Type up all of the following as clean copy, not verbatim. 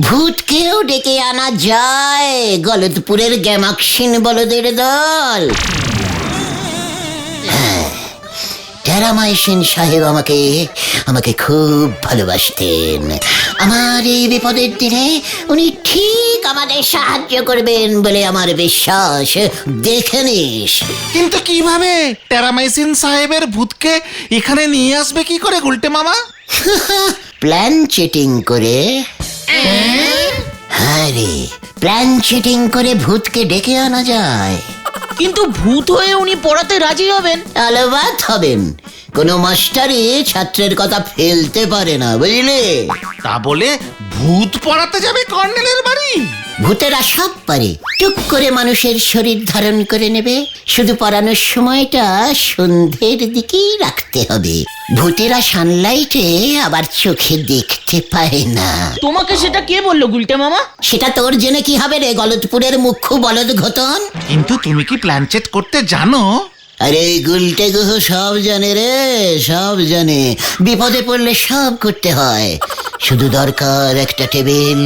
ভূতকেও ডেকে আনা যায়, গলতপুরের গ্যামাক্সিন বলদের দল। টেরামাইসিন সাহেব আমাকে খুব ভালোবাসতেন। আমার এই বিপদের দিনে উনি ঠিক আমাদের সাহায্য করবেন বলে আমার বিশ্বাস। দেখে নিস। কিন্তু কিভাবে টেরামাইসিন সাহেবের ভূতকে এখানে নিয়ে আসবে কি করে গুলটে মামা? প্ল্যান চিটিং করে। হ্যাঁ রে, প্ল্যান চিটিং করে ভূতকে ডেকে আনা যায়। কিন্তু ভূত হয়ে উনি পড়াতে রাজি হবেন? আলবাত হবেন। কোনো মাস্টারই ছাত্রের কথা ফেলতে পারে না, বুঝলে? তা বলে ভূত পড়াতে যাবে কর্নেলের বাড়ি? ভূতেরা সব পারে। টুক করে মানুষের শরীর ধারণ করে নেবে। শুধু পড়ানোর সময়টা সন্ধ্যের দিকেই রাখতে হবে। ভূতেরা সানলাইটে আবার চোখে দেখতে পায় না। তোমাকে সেটা কে বললো গুলটে মামা? সেটা তোর জেনে কি হবে রে, গলতপুরের মুখ্য বলদ ঘটন। কিন্তু তুমি কি প্ল্যান চেট করতে জানো? আরে গুলটে গুহ সব জানে রে, সব জানে। বিপদে পড়লে সব করতে হয়। শুধু দরকার একটা টেবিল,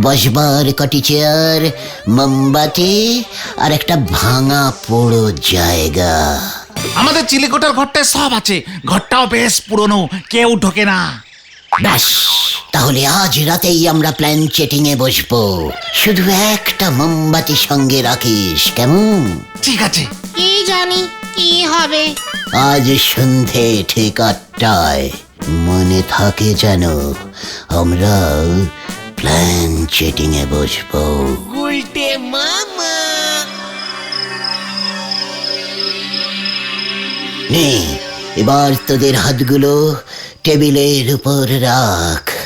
বসবার কটি চেয়ার, মোমবাতি আর একটা ভাঙা পোড়ো জায়গা। আমাদের চিলেকোটার ঘরটায় সব আছে। ঘরটাও বেশ পুরনো, কেউ ঢোকে না। ব্যাস, তাহলে আজ রাতেই আমরা প্ল্যান চেটিং এ বসবো। শুধু একটা মোমবাতি সঙ্গে রাখিস, কেমন? ঠিক আছে। কি জানি কি হবে। আজ সন্ধে ঠিক 8টায় মনে থাকে যেন আমরা প্ল্যান চেটিং এ বসবো। গুলটে মামা। নে, এবার তোদের হাতগুলো টেবিলের উপর রাখ।